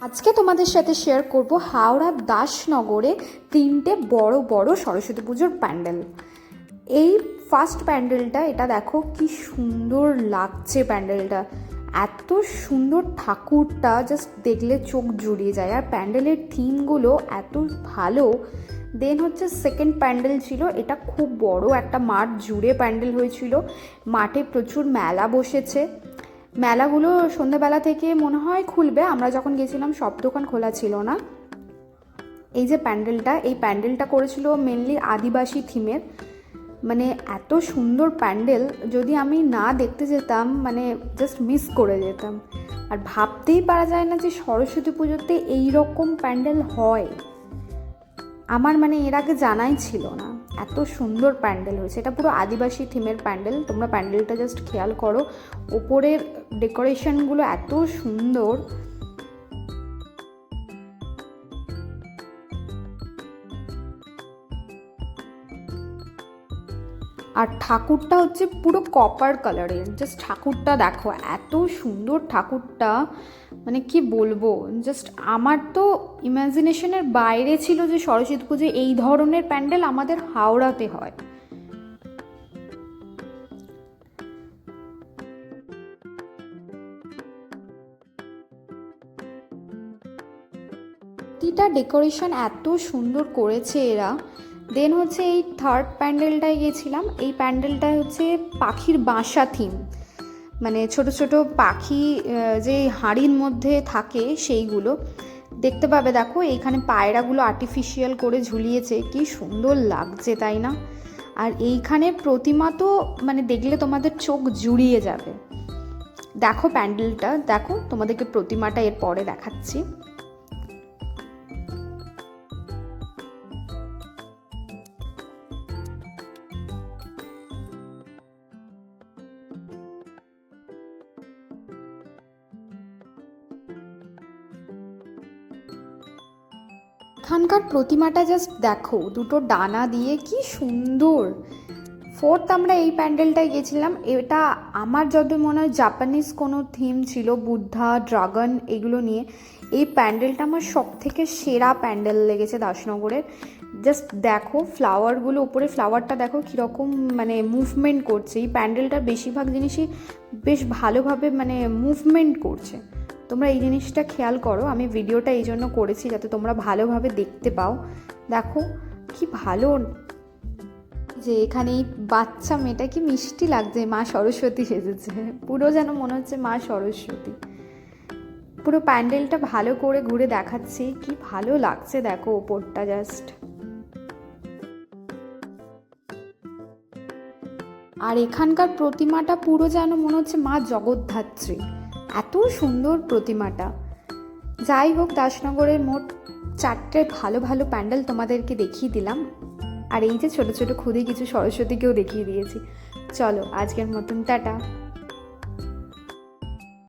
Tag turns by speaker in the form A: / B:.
A: আজকে তোমাদের সাথে শেয়ার করব হাওড়ার দাসনগরে তিনটে বড় বড় সরস্বতী পুজোর প্যান্ডেল। এই ফার্স্ট প্যান্ডেলটা, এটা দেখো কি সুন্দর লাগছে প্যান্ডেলটা, এত সুন্দর ঠাকুরটা, জাস্ট দেখলে চোখ জুড়িয়ে যায়। আর প্যান্ডেলের থিমগুলো এত ভালো। দেন হচ্ছে সেকেন্ড প্যান্ডেল ছিল, এটা খুব বড় একটা মাঠ জুড়ে প্যান্ডেল হয়েছিল। মাঠে প্রচুর মেলা বসেছে। মেলাগুলো সন্ধ্যেবেলা থেকে মনে হয় খুলবে, আমরা যখন গেছিলাম সব দোকান খোলা ছিল না। এই যে প্যান্ডেলটা, এই প্যান্ডেলটা করেছিল মেনলি আদিবাসী থিমের। মানে এত সুন্দর প্যান্ডেল, যদি আমি না দেখতে যেতাম মানে জাস্ট মিস করে যেতাম। আর ভাবতেই পারা যায় না যে সরস্বতী পুজোতে এই রকম প্যান্ডেল হয়। আমার মানে এর আগে জানাই ছিল না, এত সুন্দর প্যান্ডেল হয়েছে। এটা পুরো আদিবাসী থিমের প্যান্ডেল, তোমরা প্যান্ডেলটা জাস্ট খেয়াল করো, ওপরের ডেকোরেশনগুলো এত সুন্দর। আর ঠাকুরটা হচ্ছে পুরো কপার কালারের, জাস্ট ঠাকুরটা দেখো এত সুন্দর ঠাকুরটা, মানে কি বলবো, জাস্ট আমার তো ইমাজিনেশনের বাইরে ছিল যে সরস্বতী পুজো এই ধরনের প্যান্ডেল আমাদের হাওড়াতে হয়। প্রতিটা ডেকোরেশন এত সুন্দর করেছে এরা। দেন হচ্ছে এই থার্ড প্যান্ডেলটায় গেছিলাম, এই প্যান্ডেলটা হচ্ছে পাখির বাসা থিম, মানে ছোট ছোট পাখি যে হাঁড়ির মধ্যে থাকে সেইগুলো দেখতে পাবে। দেখো এইখানে পায়রাগুলো আর্টিফিশিয়াল করে ঝুলিয়েছে, কি সুন্দর লাগছে তাই না? আর এইখানে প্রতিমা তো মানে দেখলে তোমাদের চোখ জুড়িয়ে যাবে। দেখো প্যান্ডেলটা দেখো, তোমাদেরকে প্রতিমাটা এর পরে দেখাচ্ছি। এখানকার প্রতিমাটা জাস্ট দেখো, দুটো ডানা দিয়ে কি সুন্দর। ফোর্থ আমরা এই প্যান্ডেলটায় গেছিলাম, এটা আমার যত মনে হয় জাপানিজ কোনো থিম ছিল, বুদ্ধা ড্রাগন এগুলো নিয়ে। এই প্যান্ডেলটা আমার সব থেকে সেরা প্যান্ডেল লেগেছে দাসনগরের। জাস্ট দেখো ফ্লাওয়ারগুলো, উপরে ফ্লাওয়ারটা দেখো কীরকম মানে মুভমেন্ট করছে। এই প্যান্ডেলটার বেশিরভাগ জিনিসই বেশ ভালোভাবে মানে মুভমেন্ট করছে। তোমরা এই জিনিসটা খেয়াল করো, আমি ভিডিওটা এই জন্য করেছি যাতে তোমরা ভালোভাবে দেখতে পাও। দেখো কি ভালো, যে এখানে এই বাচ্চা মেয়েটা কি মিষ্টি লাগছে, মা সরস্বতী সেজেছে, পুরো যেন মনে হচ্ছে মা সরস্বতী। পুরো প্যান্ডেলটা ভালো করে ঘুরে দেখাচ্ছি, কি ভালো লাগছে দেখো ওপরটা জাস্ট। আর এখানকার প্রতিমাটা পুরো যেন মনে হচ্ছে মা জগদ্ধাত্রী, এত সুন্দর প্রতিমাটা। যাই হোক, দাসনগরের মোট 4টে ভালো ভালো প্যান্ডেল তোমাদেরকে দেখিয়ে দিলাম। আর এই যে ছোট ছোট খুদে কিছু সরস্বতীকেও দেখিয়ে দিয়েছি। চলো আজকের মতন টাটা।